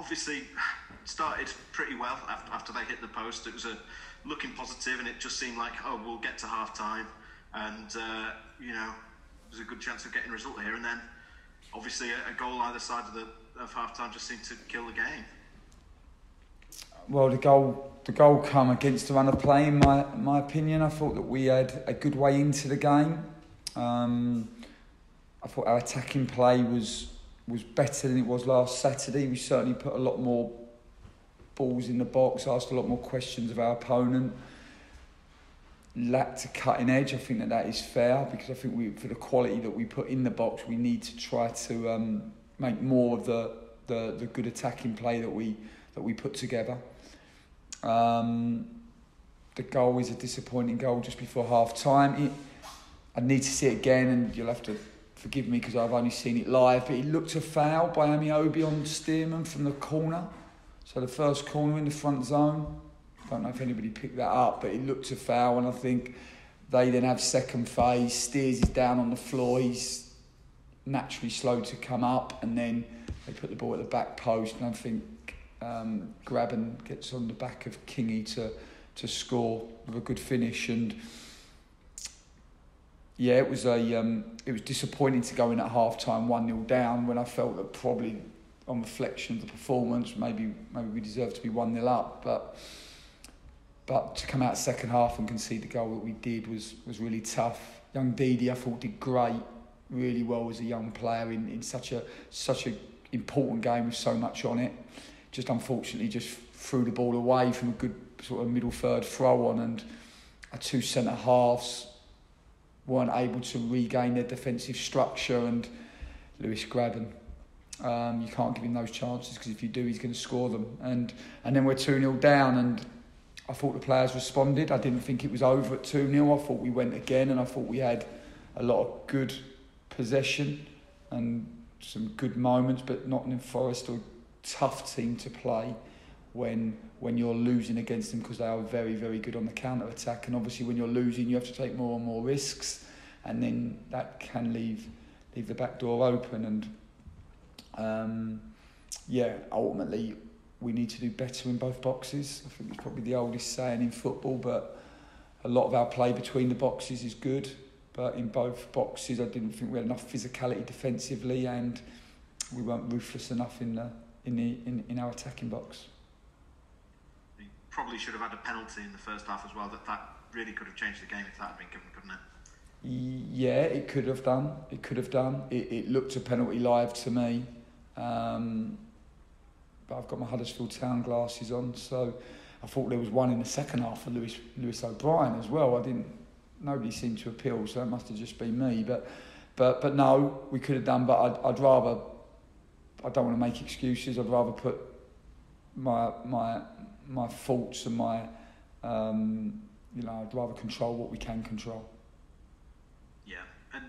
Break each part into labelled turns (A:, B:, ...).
A: obviously started pretty well after they hit the post. It was looking positive, and it just seemed like, oh, we'll get to half time, and there's a good chance of getting a result here. And then obviously a goal either side of half time just seemed to kill the game.
B: Well, the goal come against the run of play, in my opinion. I thought that we had a good way into the game. I thought our attacking play was better than it was last Saturday. We certainly put a lot more balls in the box, asked a lot more questions of our opponent. Lacked a cutting edge. I think that is fair, because I think for the quality that we put in the box, we need to try to make more of the good attacking play that we put together. The goal is a disappointing goal just before half time. I need to see it again, and you'll have to forgive me because I've only seen it live, but it looked a foul by Amiobi on Stearman from the corner. So the first corner in the front zone. I don't know if anybody picked that up, but it looked a foul, and I think they then have second phase. Steers is down on the floor. He's naturally slow to come up, and then they put the ball at the back post, and I think Graben gets on the back of Kingy to score with a good finish. And yeah, it was disappointing to go in at half time 1-0 down, when I felt that probably on reflection of the performance, maybe we deserved to be 1-0 up, but to come out second half and concede the goal that we did was really tough. Young Didi, I thought, did great, really well as a young player in such a important game with so much on it. Just unfortunately just threw the ball away from a good sort of middle third throw on, and our two centre halves weren't able to regain their defensive structure, and Lewis Graben, you can't give him those chances, because if you do, he's going to score them. And then we're 2-0 down, and I thought the players responded. I didn't think it was over at 2-0. I thought we went again, and I thought we had a lot of good possession and some good moments, but Nottingham Forest are a tough team to play when you're losing against them, because they are very, very good on the counter-attack. And obviously when you're losing, you have to take more and more risks, and then that can leave the back door open. And ultimately we need to do better in both boxes. I think it's probably the oldest saying in football, but a lot of our play between the boxes is good, but in both boxes I didn't think we had enough physicality defensively, and we weren't ruthless enough in our attacking box.
A: You probably should have had a penalty in the first half as well. That really could have changed the game if that had been given, couldn't it?
B: Yeah, it could have done. It looked a penalty live to me. But I've got my Huddersfield Town glasses on, so I thought there was one in the second half for Lewis O'Brien as well. Nobody seemed to appeal, so it must have just been me. But no, we could have done. But I'd rather. I don't want to make excuses. I'd rather put my faults and my I'd rather control what we can control.
A: Yeah, and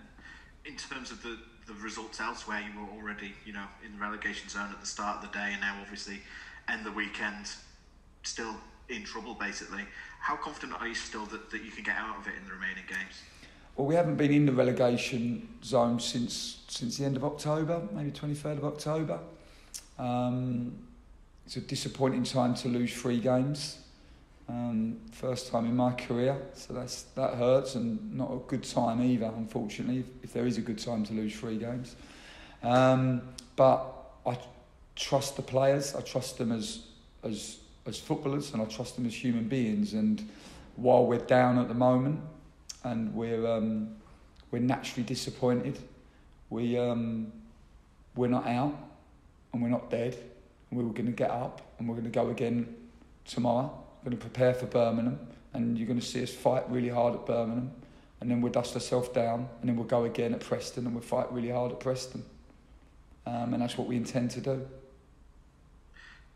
A: in terms of the results elsewhere, you were already, in the relegation zone at the start of the day, and now obviously end the weekend still in trouble, basically. How confident are you still that you can get out of it in the remaining games?
B: Well, we haven't been in the relegation zone since the end of October, maybe 23rd of October. It's a disappointing time to lose 3 games. First time in my career, so that hurts, and not a good time either, unfortunately, if there is a good time to lose 3 games. But I trust the players, I trust them as footballers, and I trust them as human beings. And while we're down at the moment and we're naturally disappointed, we're not out and we're not dead, and we're going to get up and we're going to go again tomorrow. We're going to prepare for Birmingham, and you're going to see us fight really hard at Birmingham, and then we'll dust ourselves down, and then we'll go again at Preston, and we'll fight really hard at Preston. And that's what we intend to do.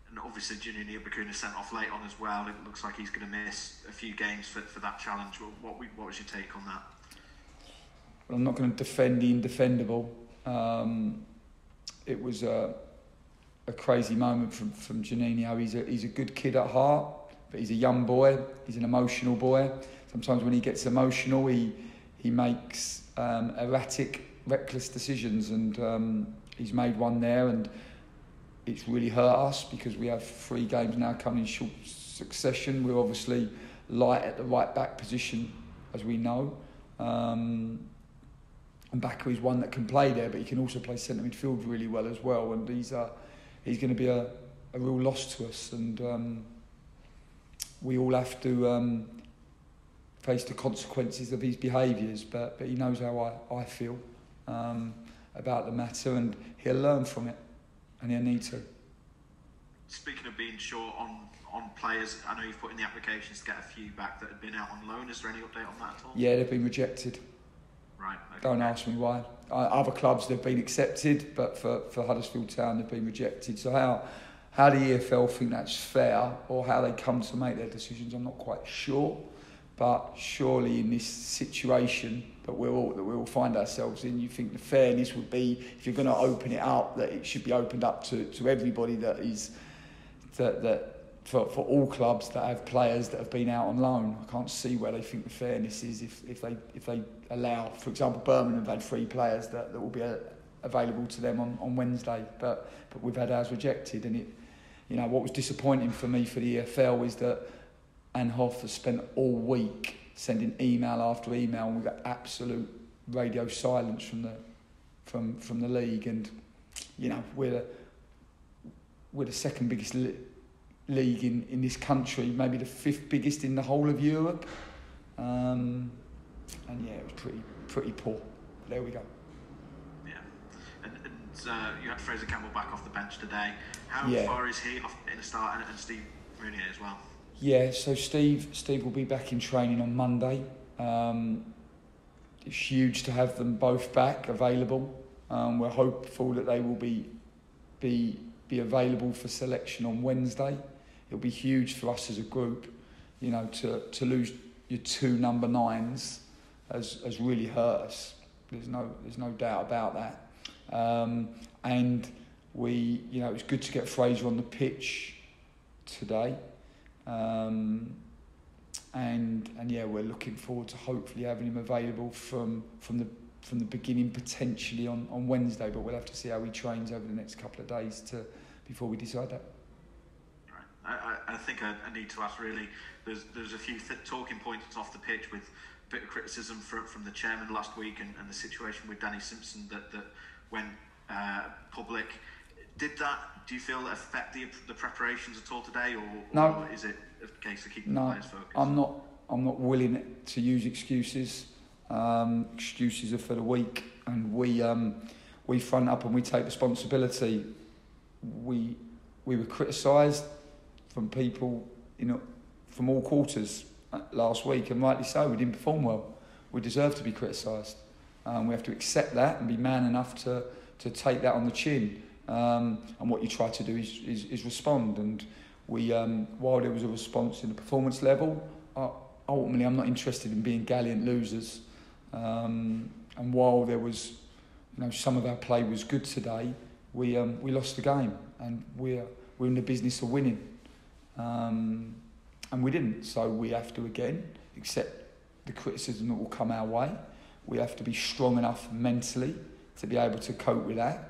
A: And obviously Junior Bakuna sent off late on as well. It looks like he's going to miss a few games for that challenge. What was your take on that?
B: Well, I'm not going to defend the indefendable. It was a crazy moment from Juninho. He's a good kid at heart, but he's a young boy. He's an emotional boy. Sometimes when he gets emotional, he makes erratic, reckless decisions, and he's made one there. And it's really hurt us because we have 3 games now coming in short succession. We're obviously light at the right back position, as we know. And Bakary is one that can play there, but he can also play centre midfield really well as well. And he's going to be a real loss to us. And we all have to face the consequences of his behaviours. But he knows how I feel about the matter, and he'll learn from it, and he'll need to.
A: Speaking of being short on players, I know you've put in the applications to get a few back that had been out on loan. Is there any update on that at all?
B: Yeah, they've been rejected.
A: Right. Okay.
B: Don't ask me why. Other clubs, they've been accepted, but for Huddersfield Town, they've been rejected. So how the EFL think that's fair, or how they come to make their decisions, I'm not quite sure. But surely in this situation that we all find ourselves in, you think the fairness would be, if you're going to open it up, that it should be opened up to everybody for all clubs that have players that have been out on loan. I can't see where they think the fairness is if they allow, for example, Birmingham have had 3 players that will be available to them on Wednesday, but we've had ours rejected. And what was disappointing for me for the EFL is that Htafc has spent all week sending email after email, and we've got absolute radio silence from the league. And we're the second biggest league in this country, maybe the 5th biggest in the whole of Europe. And yeah, it was pretty poor. There we go.
A: Yeah, and you had Fraser Campbell back off the bench today. How far is he off in a start, and Steve Mounier as well?
B: Yeah, so Steve will be back in training on Monday. It's huge to have them both back available. We're hopeful that they will be available for selection on Wednesday. It'll be huge for us as a group, to lose your 2 number 9s has really hurt us. There's no doubt about that. And it was good to get Fraser on the pitch today. And we're looking forward to hopefully having him available from the beginning, potentially on Wednesday, but we'll have to see how he trains over the next couple of days before we decide that.
A: Right. I think I need to ask, really, there's a few talking points off the pitch with a bit of criticism from the chairman last week and the situation with Danny Simpson that went public. Did that, do you feel, affect the preparations at all today, or is it a case of keeping the players focused? I'm
B: not willing to use excuses. Excuses are for the weak, and we front up and we take responsibility. We were criticised from people, from all quarters last week, and rightly so. We didn't perform well. We deserve to be criticised. We have to accept that and be man enough to take that on the chin. And what you try to do is respond. And while there was a response in the performance level, ultimately I'm not interested in being gallant losers. And while there was, some of our play was good today, we lost the game, and we're in the business of winning. And we didn't. So we have to again accept the criticism that will come our way. We have to be strong enough mentally to be able to cope with that.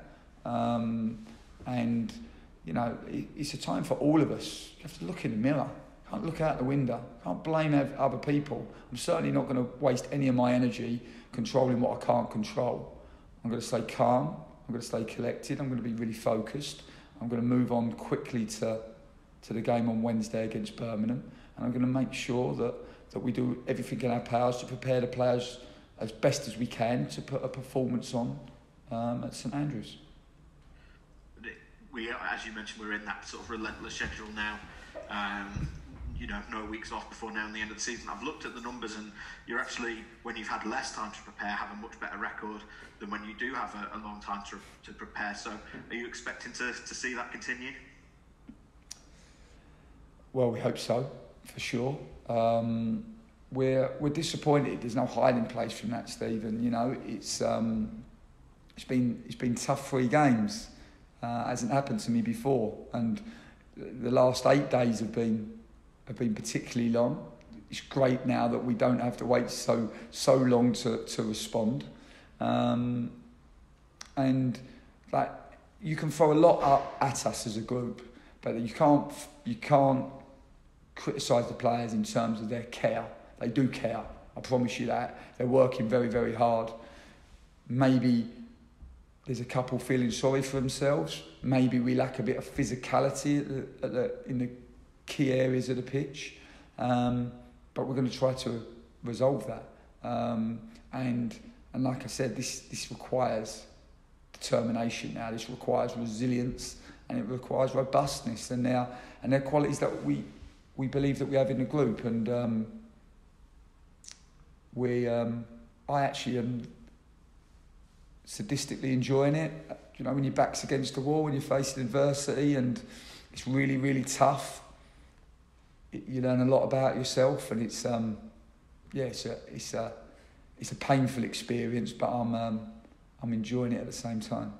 B: It's a time for all of us. You have to look in the mirror. Can't look out the window. Can't blame other people. I'm certainly not going to waste any of my energy controlling what I can't control. I'm going to stay calm. I'm going to stay collected. I'm going to be really focused. I'm going to move on quickly to the game on Wednesday against Birmingham, and I'm going to make sure that we do everything in our powers to prepare the players as best as we can to put a performance on at St Andrews.
A: As you mentioned, we're in that sort of relentless schedule now. No weeks off before now and the end of the season. I've looked at the numbers, and you're actually, when you've had less time to prepare, have a much better record than when you do have a long time to prepare. So are you expecting to see that continue?
B: Well, we hope so, for sure. We're disappointed. There's no hiding place from that, Stephen. It's been tough 3 games. Hasn't happened to me before, and the last 8 days have been particularly long. It's great now that we don't have to wait so long to respond, and that you can throw a lot up at us as a group, but you can't criticise the players in terms of their care. They do care, I promise you that. They're working very, very hard. Maybe there's a couple feeling sorry for themselves. Maybe we lack a bit of physicality in the key areas of the pitch. But we're going to try to resolve that. And like I said, this requires determination now. This requires resilience, and it requires robustness. And they're qualities that we believe that we have in the group. And I actually am sadistically enjoying it. You know, when your back's against the wall, when you're facing adversity, and it's really, really tough. You learn a lot about yourself, and it's a painful experience, but I'm enjoying it at the same time.